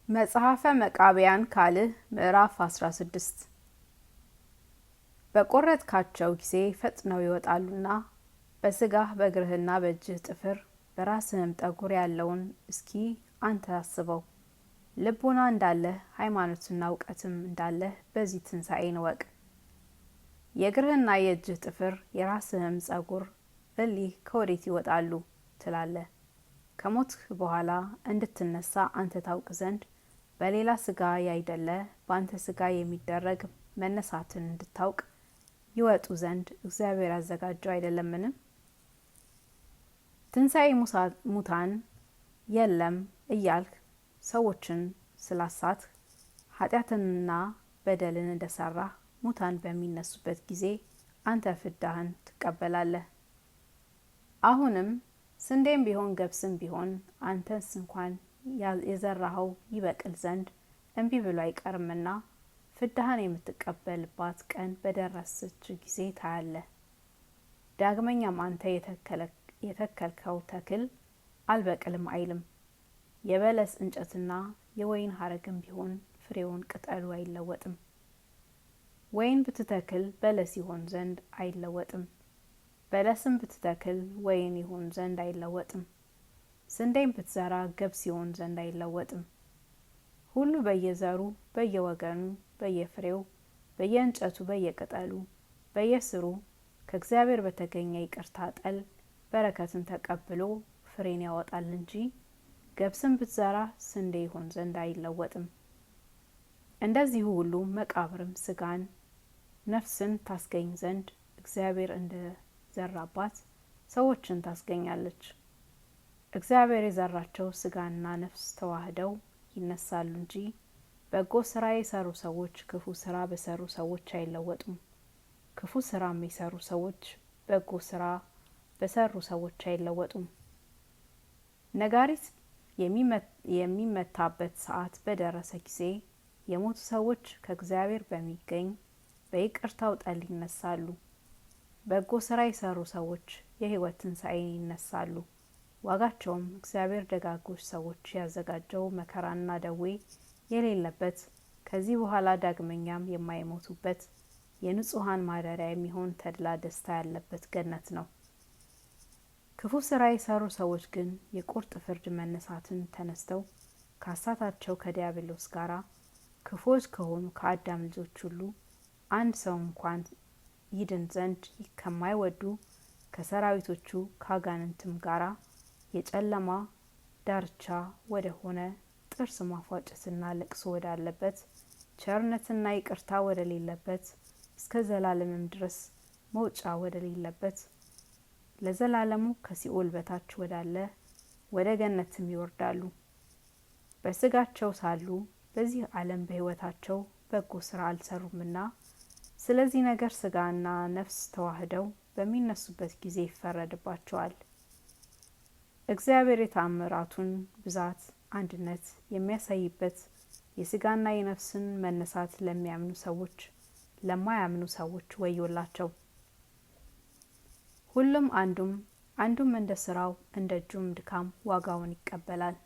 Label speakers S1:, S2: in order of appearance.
S1: መጽሐፈ መቃብያን ካልዕ ምዕራፍ 16 በቆረጥካቸው ጊዜ ፈጥነው ይወጣሉና በስጋህ በእግርህና በእጅህ ጥፍር በራስህም ጠጉር ያለውን እስኪ አንተ አስበው። ልቦና እንዳለህ ሃይማኖትና እውቀትም እንዳለህ በዚህ ትንሣኤን እወቅ። የእግርህና የእጅህ ጥፍር የራስህም ጸጉር እሊህ ከወዴት ይወጣሉ ትላለህ? ከሞትህ በኋላ እንድትነሳ አንተ ታውቅ ዘንድ በሌላ ስጋ ያይደለ በአንተ ስጋ የሚደረግ መነሳትን እንድታውቅ ይወጡ ዘንድ እግዚአብሔር ያዘጋጀው አይደለምን? ትንሣኤ ሙታን የለም እያልክ ሰዎችን ስላሳት ኃጢአትንና በደልን እንደሰራህ ሙታን በሚነሱበት ጊዜ አንተ ፍዳህን ትቀበላለህ። አሁንም ስንዴም ቢሆን ገብስም ቢሆን አንተስ እንኳን የዘራኸው ይበቅል ዘንድ እንቢ ብሎ አይቀርምና ፍዳህን የምትቀበልባት ቀን በደረሰች ጊዜ ታያለህ። ዳግመኛም አንተ የተከልከው ተክል አልበቅልም አይልም። የበለስ እንጨትና የወይን ሐረግም ቢሆን ፍሬውን ቅጠሉ አይለወጥም። ወይን ብትተክል በለስ ይሆን ዘንድ አይለወጥም። በለስም ብትተክል ወይን ይሆን ዘንድ አይለወጥም። ስንዴም ብትዘራ ገብስ ይሆን ዘንድ አይለወጥም። ሁሉ በየዘሩ በየወገኑ በየፍሬው በየእንጨቱ በየቅጠሉ በየስሩ ከእግዚአብሔር በተገኘ ይቅርታ ጠል በረከትን ተቀብሎ ፍሬን ያወጣል እንጂ ገብስም ብትዘራ ስንዴ ይሆን ዘንድ አይለወጥም። እንደዚሁ ሁሉ መቃብርም ስጋን ነፍስን ታስገኝ ዘንድ እግዚአብሔር እንደዘራባት ሰዎችን ታስገኛለች። እግዚአብሔር የዘራቸው ስጋና ነፍስ ተዋህደው ይነሳሉ እንጂ በጎ ስራ የሰሩ ሰዎች ክፉ ስራ በሰሩ ሰዎች አይለወጡም። ክፉ ስራም የሰሩ ሰዎች በጎ ስራ በሰሩ ሰዎች አይለወጡም። ነጋሪት የሚመታበት ሰዓት በደረሰ ጊዜ የሞቱ ሰዎች ከእግዚአብሔር በሚገኝ በይቅርታው ጠል ይነሳሉ። በጎ ስራ የሰሩ ሰዎች የሕይወት ትንሣኤን ይነሳሉ። ዋጋቸውም እግዚአብሔር ደጋጎች ሰዎች ያዘጋጀው መከራና ደዌ የሌለበት ከዚህ በኋላ ዳግመኛም የማይሞቱበት የንጹሐን ማደሪያ የሚሆን ተድላ ደስታ ያለበት ገነት ነው። ክፉ ስራ የሰሩ ሰዎች ግን የቁርጥ ፍርድ መነሳትን ተነስተው ካሳታቸው ከዲያብሎስ ጋራ ክፉዎች ከሆኑ ከአዳም ልጆች ሁሉ አንድ ሰው እንኳን ይድን ዘንድ ከማይወዱ ከሰራዊቶቹ ከአጋንንትም ጋራ የጨለማ ዳርቻ ወደ ሆነ ጥርስ ማፏጨትና ለቅሶ ወዳለበት ቸርነትና ይቅርታ ወደሌለበት እስከ ዘላለምም ድረስ መውጫ ወደሌለበት ለዘላለሙ ከሲኦል በታች ወዳለ ወደ ገነትም ይወርዳሉ። በስጋቸው ሳሉ በዚህ ዓለም በሕይወታቸው በጎ ስራ አልሰሩምና ስለዚህ ነገር ስጋና ነፍስ ተዋህደው በሚነሱበት ጊዜ ይፈረድባቸዋል። እግዚአብሔር የተአምራቱን ብዛት አንድነት የሚያሳይበት የስጋና የነፍስን መነሳት ለሚያምኑ ሰዎች ለማያምኑ ሰዎች ወዮላቸው። ሁሉም አንዱም እንደ ስራው እንደ እጁም ድካም ዋጋውን ይቀበላል።